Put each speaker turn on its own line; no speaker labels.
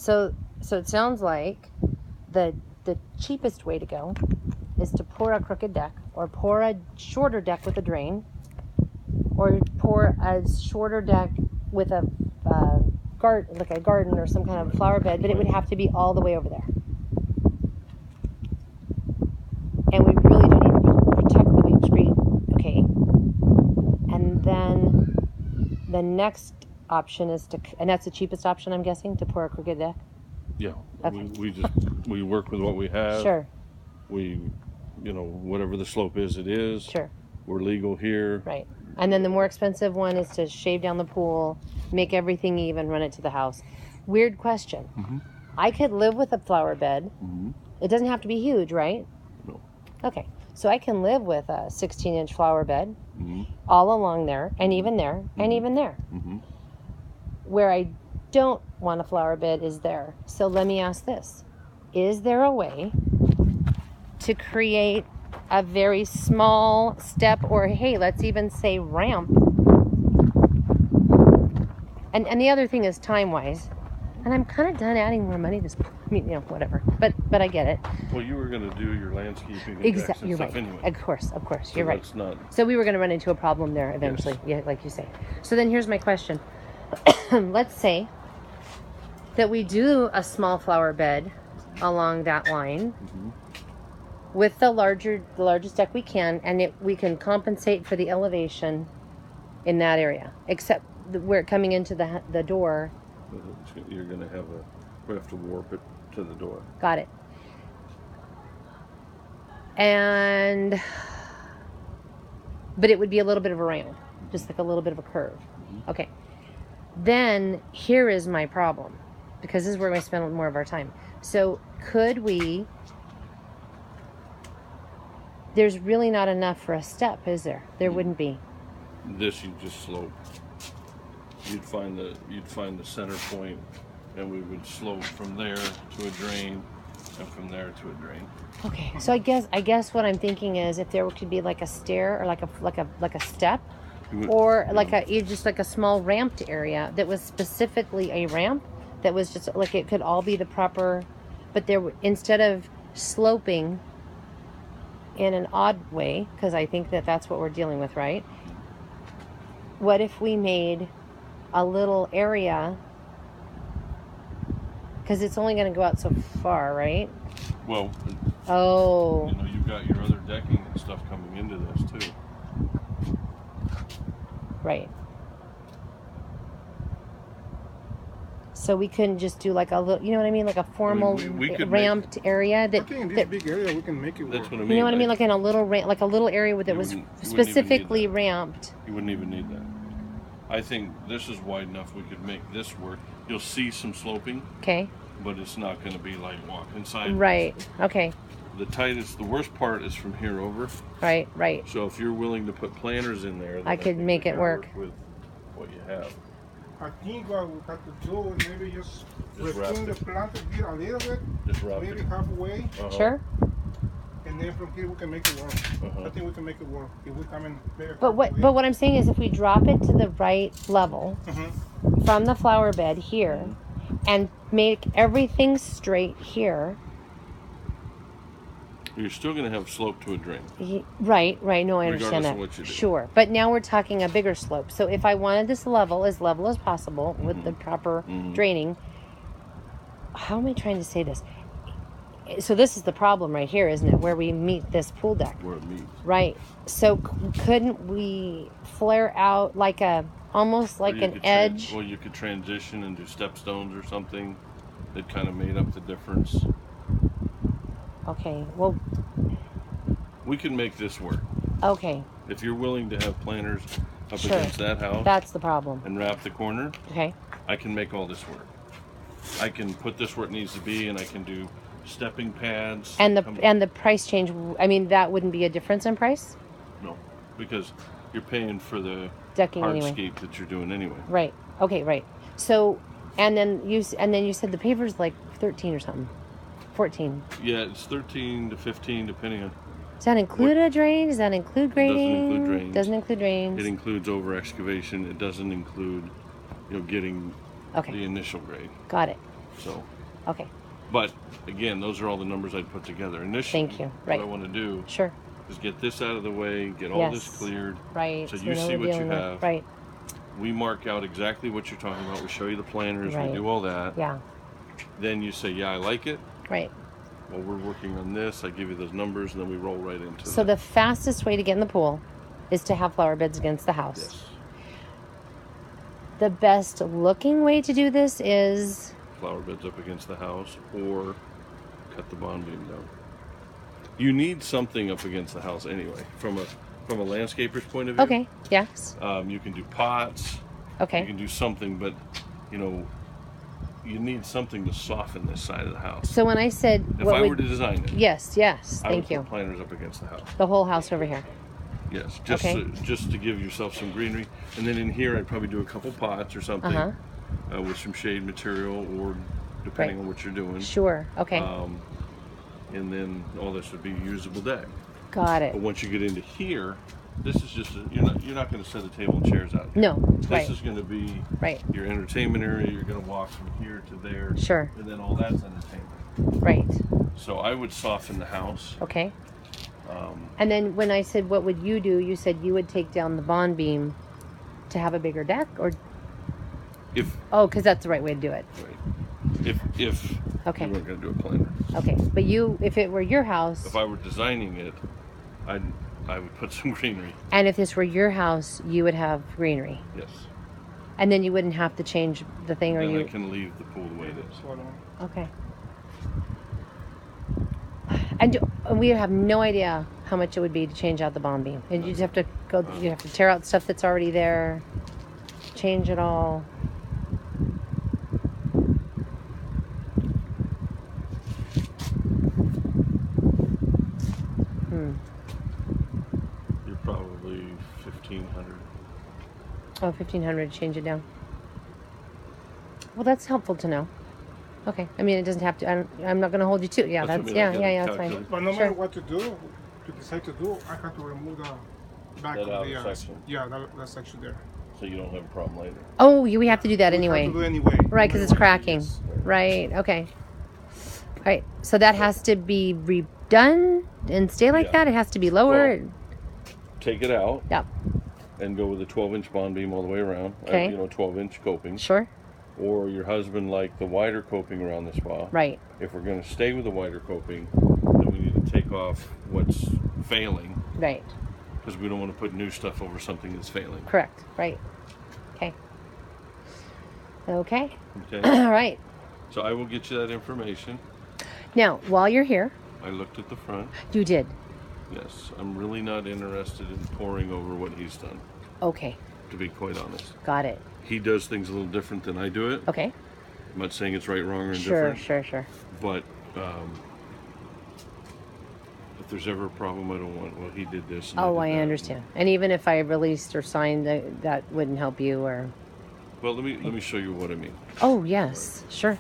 So it sounds like the cheapest way to go is to pour a crooked deck, or pour a shorter deck with a drain, or pour a shorter deck with a like a garden or some kind of flower bed, but it would have to be all the way over there. And we really don't need to protect the weed screen. Okay. And then the next option is and that's the cheapest option, I'm guessing, to pour a crooked deck?
Yeah.
Okay.
We work with what we have.
Sure.
We, whatever the slope is, it is.
Sure.
We're legal here.
Right. And then the more expensive one is to shave down the pool, make everything even, run it to the house. Weird question.
Mm-hmm.
I could live with a flower bed.
Mm-hmm.
It doesn't have to be huge, right?
No.
Okay. So I can live with a 16-inch flower bed,
Mm-hmm.
all along there, and even there,
Mm-hmm.
and even there.
Mm-hmm.
Where I don't want a flower bed is there. So let me ask this. Is there a way to create a very small step, or hey, let's even say ramp? And the other thing is time-wise. And I'm kind of done adding more money this, whatever. But I get it.
Well, you were going to do your landscaping and
Exactly, you're
stuff
right.
anyway.
Of course,
So
you're right.
that's not...
So we were going to run into a problem there eventually,
Yes.
yeah, like you say. So then here's my question. Let's say that we do a small flower bed along that line
Mm-hmm.
with the largest deck we can, and we can compensate for the elevation in that area, except where coming into the door.
You're going to we have to warp it to the door.
Got it. But it would be a little bit of a ramp, just like a little bit of a curve.
Mm-hmm.
Okay. Then here is my problem, because this is where we spend more of our time. So could we, there's really not enough for a step, is there? There wouldn't be.
This you just slope. You'd find the center point, and we would slope from there to a drain, and from there to a drain.
Okay, so I guess what I'm thinking is if there could be like a stair or like a step, or just like a small ramped area that was specifically a ramp that was just like, it could all be the proper, but instead of sloping in an odd way, because I think that's what we're dealing with, right? What if we made a little area, because it's only going to go out so far, right?
Well,
oh,
you've got your other decking and stuff coming into this too.
Right. So we couldn't just do like a little, you know what I mean, like a formal
we could
ramped area that.
I think in this big area we can make it work.
That's what I mean.
You know what I mean, like in a little like a little area that was specifically
even need that.
ramped.
You wouldn't even need that. I think this is wide enough we could make this work. You'll see some sloping,
Okay.
but it's not going to be like walking sideways.
Right. Okay.
The worst part is from here over.
Right. Right.
So if you're willing to put planters in there, then
I could
think
make
we
it
can
work.
with what you have.
I think what we have to do is maybe just
wrap
retune the
it.
plant here a little bit,
Just wrap
maybe
it.
halfway,
Sure.
and then from here we can make it work.
Uh-huh.
I think we can make it work if we come in there.
But what I'm saying is, if we drop it to the right level from the flower bed here, and make everything straight here.
You're still going to have slope to a drain.
Right. No, I understand
Regardless
that.
of what you do.
Sure. But now we're talking a bigger slope. So if I wanted this level as possible with the proper draining, how am I trying to say this? So this is the problem right here, isn't it? Where we meet this pool deck.
Where it meets.
Right. So couldn't we flare out like almost like an edge?
You could transition and do stepstones or something that kind of made up the difference.
Okay. Well.
We can make this work.
Okay.
If you're willing to have planters up
Sure.
against that house
That's the problem.
and wrap the corner,
Okay.
I can make all this work. I can put this where it needs to be, and I can do stepping pads.
And the price change. I mean, that wouldn't be a difference in price.
No, because you're paying for the
Decking
hardscape
anyway.
that you're doing anyway.
Right. Okay. Right. So, and then you said the paver's like 13 or something, 14.
Yeah, it's 13 to 15 depending on.
Does that include a drain? Does that include grading?
include drains.
Doesn't include drains.
It includes over excavation. It doesn't include, getting
Okay.
the initial grade.
Got it.
So,
Okay.
but again, those are all the numbers I'd put together initially.
Thank you. Right.
What I want to do
Sure.
is get this out of the way, get all this
Yes.
cleared.
Right.
So
we
you
know
see
we're
what you
dealing with-
have.
Right.
We mark out exactly what you're talking about. We show you the planners.
Right.
We do all that.
Yeah.
Then you say, yeah, I like it.
Right.
Well, we're working on this. I give you those numbers, and then we roll right into
So the fastest way to get in the pool is to have flower beds against the house.
Yes.
The best looking way to do this is
Flower beds up against the house, or cut the bond beam down. You need something up against the house anyway, from a landscaper's point of view.
okay. Yes.
You can do pots. You
Okay.
can do something, but you know, you need something to soften this side of the house.
So when I said
If
what
I
would
were to design it,
yes, yes,
I would
thank you.
put planters up against the house.
The whole house over here.
Yes, just
Okay.
just to give yourself some greenery, and then in here I'd probably do a couple pots or something
Uh-huh.
with some shade material, or depending
Right.
on what you're doing.
Sure. Okay.
And then all this would be usable deck.
Got it.
But once you get into here, this is just you're not going to set a table and chairs out here.
No.
This
Right.
is going to be
Right.
your entertainment area. You're going to walk from here to there.
Sure.
And then all that's entertainment.
Right.
So I would soften the house.
Okay. And then when I said what would you do, you said you would take down the bond beam to have a bigger deck, or
If
because that's the right way to do it.
right, if
Okay.
you weren't going to do a planter.
Okay. But you, if it were your house,
If I were designing it, I would put some greenery.
and if this were your house, you would have greenery,
Yes.
and then you wouldn't have to change the thing, or
Then I
you.
can leave the pool the way it is.
Spot on.
Okay. And we have no idea how much it would be to change out the bond beam. And you just have to go. You have to tear out stuff that's already there, change it all.
You're probably 1,500.
Oh, 1,500 to change it down. Well, that's helpful to know. Okay. I mean, it doesn't have to. I'm not going to hold you to. Yeah,
That's
that's
what I
yeah,
mean,
yeah,
I
yeah.
gotta
That's fine.
calculate.
But no
Sure.
matter what to do, to decide to do, I have to remove the back
That
of the
outer section.
yeah, that section there.
So you don't have a problem later.
Oh, we have to do that
We
anyway.
have to do anyway.
Right, because it's
Anyway.
cracking.
Yes.
Right. Okay. All right. So that has to be redone and stay like
Yeah.
that. It has to be lower.
Well, Take it out
Yep.
and go with a 12-inch bond beam all the way around.
Okay.
12-inch coping.
Sure.
Or your husband liked the wider coping around the spa.
Right.
If we're going to stay with the wider coping, then we need to take off what's failing,
Right.
because we don't want to put new stuff over something that's failing.
Correct. Right. Okay. Okay.
Okay.
All right.
So I will get you that information.
Now, while you're here,
I looked at the front.
you did.
Yes, I'm really not interested in pouring over what he's done,
Okay.
to be quite honest.
Got it.
He does things a little different than I do it.
Okay.
I'm not saying it's right, wrong, or
Sure.
indifferent.
Sure. Sure.
But if there's ever a problem, I don't want. Well, he did this. And
Oh,
did
I
that.
understand. And even if I released or signed, that wouldn't help you, or.
Well, let me show you what I mean.
Oh yes. Sure.